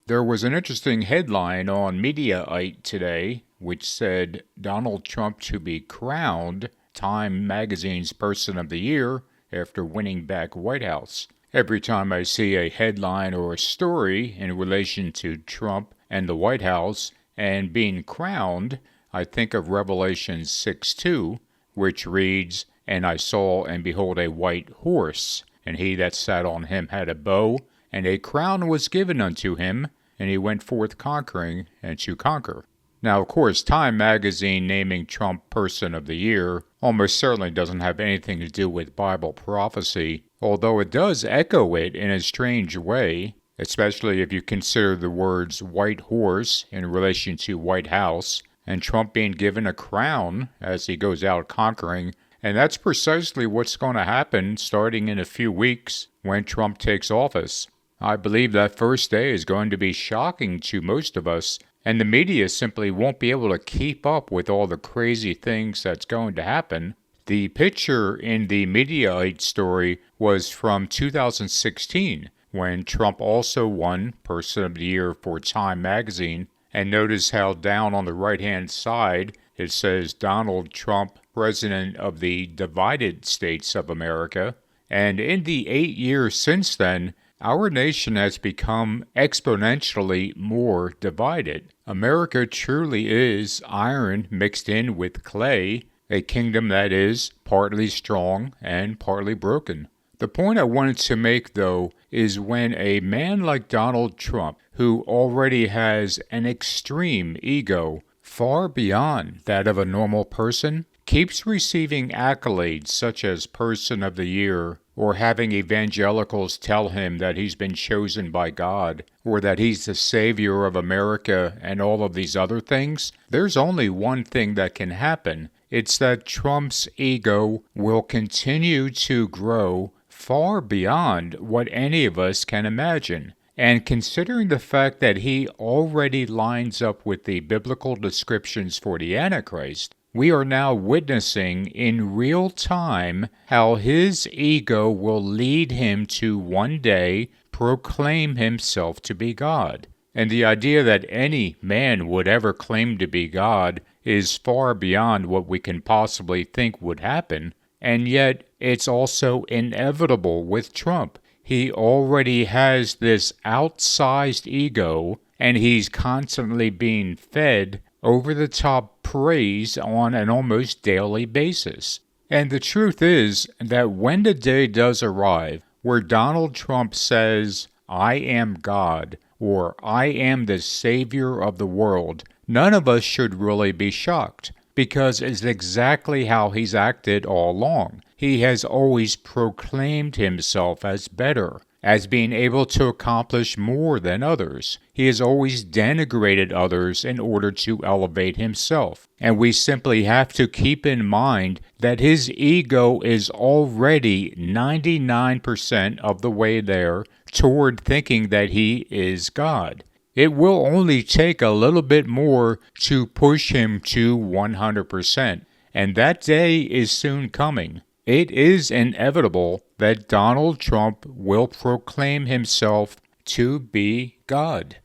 There was an interesting headline on Mediaite today which said Donald Trump to be crowned Time Magazine's Person of the Year after winning back White House. Every time I see a headline or a story in relation to Trump and the White House and being crowned, I think of Revelation 6:2, which reads, "And I saw and behold a white horse, and he that sat on him had a bow, and a crown was given unto him, and he went forth conquering and to conquer." Now, of course, Time Magazine naming Trump Person of the Year almost certainly doesn't have anything to do with Bible prophecy, although it does echo it in a strange way, especially if you consider the words white horse in relation to White House, and Trump being given a crown as he goes out conquering. And that's precisely what's going to happen starting in a few weeks when Trump takes office. I believe that first day is going to be shocking to most of us, and the media simply won't be able to keep up with all the crazy things that's going to happen. The picture in the Mediaite story was from 2016, when Trump also won Person of the Year for Time Magazine. And notice how down on the right-hand side it says Donald Trump, President of the Divided States of America. And in the 8 years since then, our nation has become exponentially more divided. America truly is iron mixed in with clay, a kingdom that is partly strong and partly broken. The point I wanted to make, though, is when a man like Donald Trump, who already has an extreme ego, far beyond that of a normal person, keeps receiving accolades such as Person of the Year, or having evangelicals tell him that he's been chosen by God, or that he's the savior of America, and all of these other things, there's only one thing that can happen. It's that Trump's ego will continue to grow far beyond what any of us can imagine. And considering the fact that he already lines up with the biblical descriptions for the Antichrist, we are now witnessing in real time how his ego will lead him to one day proclaim himself to be God. And the idea that any man would ever claim to be God is far beyond what we can possibly think would happen. And yet, it's also inevitable with Trump. He already has this outsized ego, and he's constantly being fed over-the-top praise on an almost daily basis. And the truth is that when the day does arrive where Donald Trump says, "I am God," or "I am the Savior of the world," none of us should really be shocked, because it's exactly how he's acted all along. He has always proclaimed himself as better, as being able to accomplish more than others. He has always denigrated others in order to elevate himself. And we simply have to keep in mind that his ego is already 99% of the way there toward thinking that he is God. It will only take a little bit more to push him to 100%, and that day is soon coming. It is inevitable that Donald Trump will proclaim himself to be God.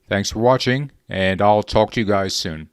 Thanks for watching, and I'll talk to you guys soon.